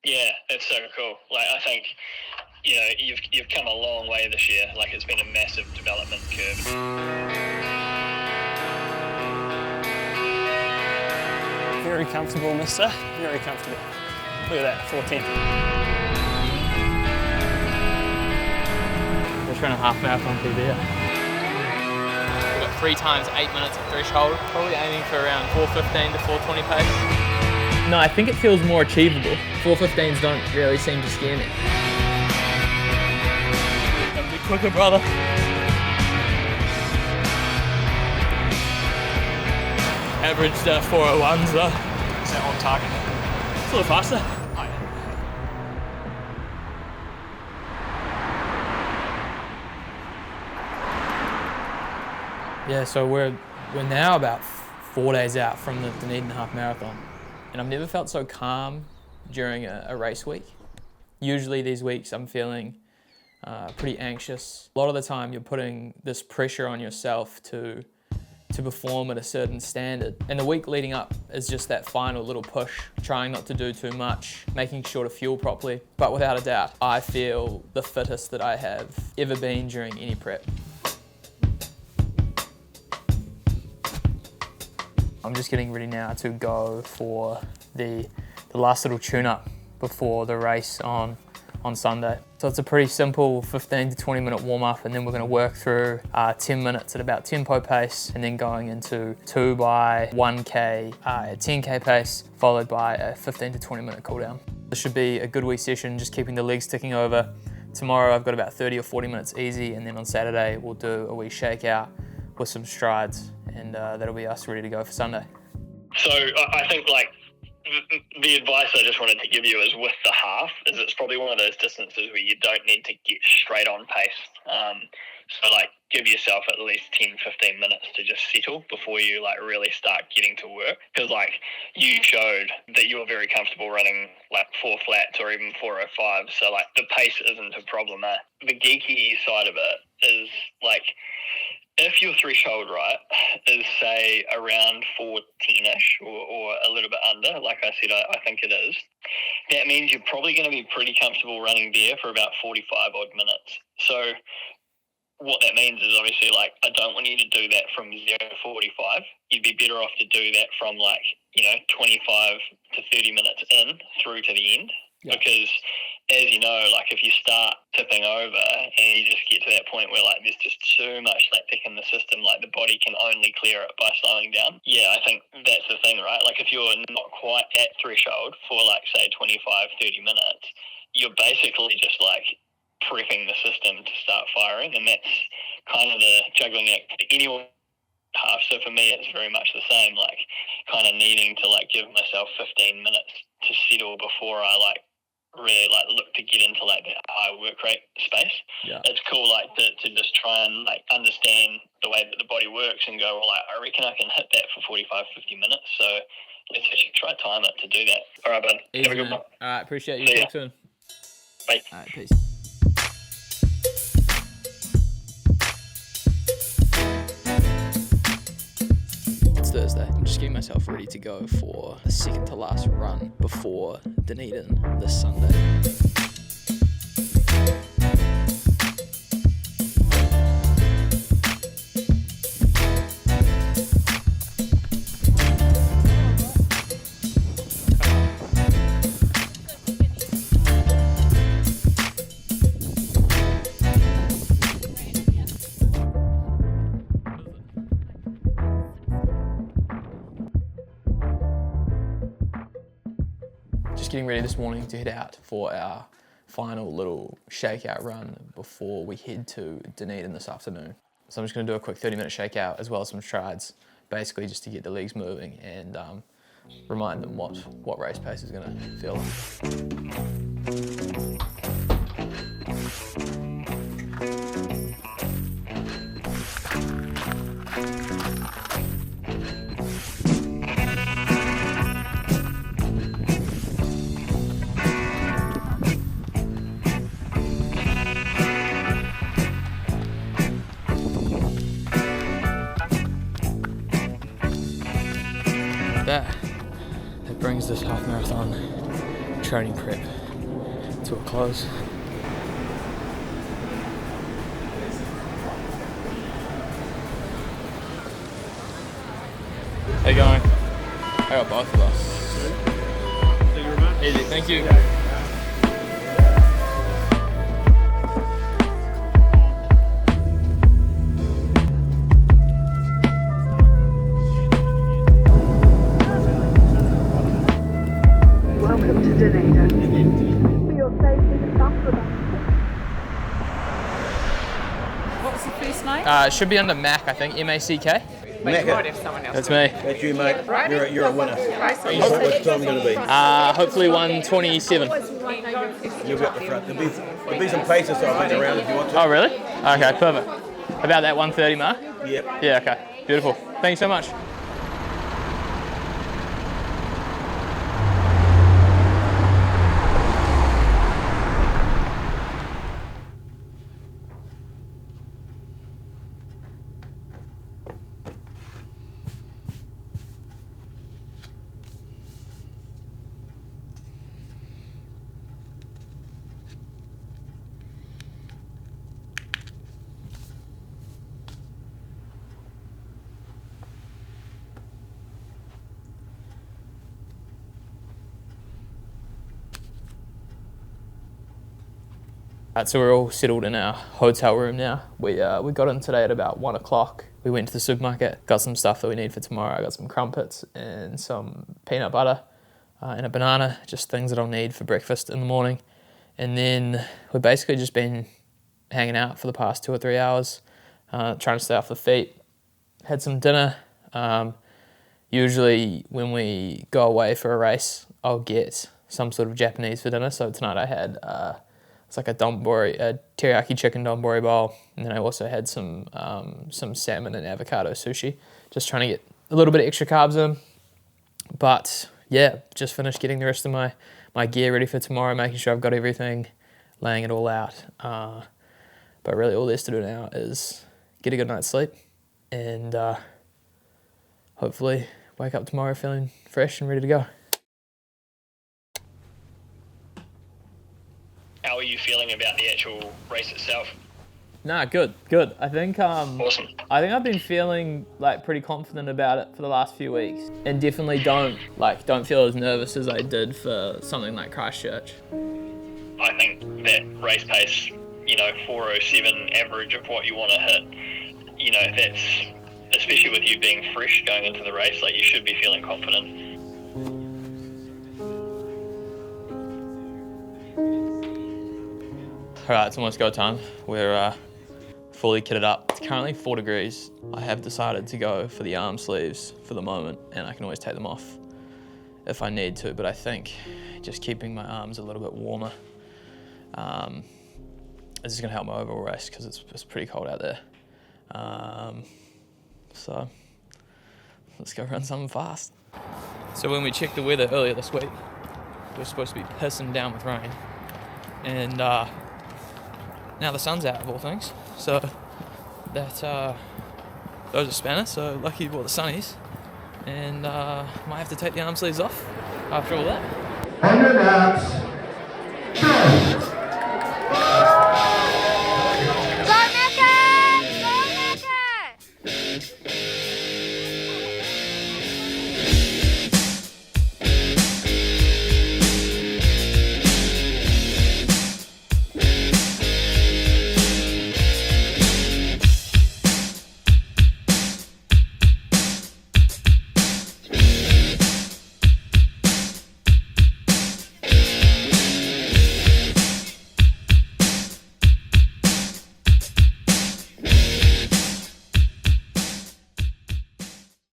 Yeah, it's so cool. Like, I think, you've come a long way this year. Like, it's been a massive development curve. Very comfortable, mister. Very comfortable. Look at that, 4:10. Just ran a half marathon PB. We've got 3 times 8 minutes of threshold, probably aiming for around 4:15 to 4:20 pace. No, I think it feels more achievable. 4:15s don't really seem to scare me. Gotta be quicker, brother. Averaged 4:01s though. Is that on target? It's a little faster. Oh, Yeah, so we're now about 4 days out from the Dunedin half marathon, and I've never felt so calm during a race week. Usually these weeks I'm feeling pretty anxious. A lot of the time you're putting this pressure on yourself to perform at a certain standard. And the week leading up is just that final little push, trying not to do too much, making sure to fuel properly. But without a doubt, I feel the fittest that I have ever been during any prep. I'm just getting ready now to go for the last little tune-up before the race on Sunday. So it's a pretty simple 15 to 20 minute warm-up, and then we're going to work through 10 minutes at about tempo pace, and then going into 2 by 1k at 10k pace, followed by a 15 to 20 minute cool down. This should be a good wee session, just keeping the legs ticking over. Tomorrow I've got about 30 or 40 minutes easy, and then on Saturday we'll do a wee shakeout with some strides, and that'll be us ready to go for Sunday. So I think, like, the advice I just wanted to give you is with the half, is it's probably one of those distances where you don't need to get straight on pace. So, like, give yourself at least 10, 15 minutes to just settle before you, like, really start getting to work. Because, like, you showed that you were very comfortable running, like, 4 flats or even 4:05. So, like, the pace isn't a problem. The geeky side of it is, like, if your threshold, right, is, say, around 4:10-ish or a little bit under, like I said, I think it is, that means you're probably going to be pretty comfortable running there for about 45 odd minutes. So what that means is, obviously, like, I don't want you to do that from 0 to 45. You'd be better off to do that from, like, 25 to 30 minutes in through to the end. Yeah. Because, as you know, like, if you start tipping over and you just get to that point where, like, there's just too much lactic in the system, like, the body can only clear it by slowing down. Yeah, I think that's the thing, right? Like, if you're not quite at threshold for, like, say, 25, 30 minutes, you're basically just, like, prepping the system to start firing, and that's kind of the juggling act for anyone half. So for me, it's very much the same, like, kind of needing to, like, give myself 15 minutes to settle before I, like, really, like, look to get into, like, that high work rate space. Yeah. It's cool, like, to just try and, like, understand the way that the body works and go, well, like, I reckon I can hit that for 45, 50 minutes. So let's actually try time it to do that. All right, bud. Easy, have a good one. All right, appreciate you. Talk soon. Bye. All right, peace. Thursday. I'm just getting myself ready to go for the second to last run before Dunedin this Sunday. Just getting ready this morning to head out for our final little shakeout run before we head to Dunedin this afternoon. So I'm just going to do a quick 30-minute shakeout as well as some strides, basically just to get the legs moving and remind them what race pace is going to feel like. That brings this half marathon training prep to a close. How you going? I got both of us. Thank you very much. Easy, thank you. Welcome to Dunedin. For your safety, the staff production. What's the first name? It should be under Mack, I think. M-A-C-K. Wait, you might have someone else. That's me. That's you, mate. You're a winner. Right. What's time going to be? Hopefully 127. You'll be up the front. There'll be some paces so I'll bring around if you want to. Oh, really? Okay, perfect. About that 130 mark? Yep. Yeah, okay. Beautiful. Thanks so much. So we're all settled in our hotel room now. We got in today at about 1 o'clock. We went to the supermarket, got some stuff that we need for tomorrow. I got some crumpets and some peanut butter and a banana, just things that I'll need for breakfast in the morning. And then we've basically just been hanging out for the past 2 or 3 hours, trying to stay off the feet. Had some dinner. Usually when we go away for a race, I'll get some sort of Japanese for dinner. So tonight I had it's like a teriyaki chicken donbori bowl, and then I also had some salmon and avocado sushi. Just trying to get a little bit of extra carbs in. But yeah, just finished getting the rest of my gear ready for tomorrow, making sure I've got everything, laying it all out. But really all there's to do now is get a good night's sleep and hopefully wake up tomorrow feeling fresh and ready to go. How are you feeling about the actual race itself? Nah, good. I think Awesome. I think I've been feeling like pretty confident about it for the last few weeks, and definitely don't feel as nervous as I did for something like Christchurch. I think that race pace, 4:07 average of what you want to hit, that's, especially with you being fresh going into the race, like you should be feeling confident. Alright, it's almost go time. We're fully kitted up. It's currently 4 degrees. I have decided to go for the arm sleeves for the moment, and I can always take them off if I need to, but I think just keeping my arms a little bit warmer is just going to help my overall race because it's pretty cold out there. So let's go run something fast. So when we checked the weather earlier this week, we were supposed to be pissing down with rain, and now the sun's out of all things, so that those are spanners, so lucky you bought the sunnies, and might have to take the arm sleeves off after all that. 100 laps.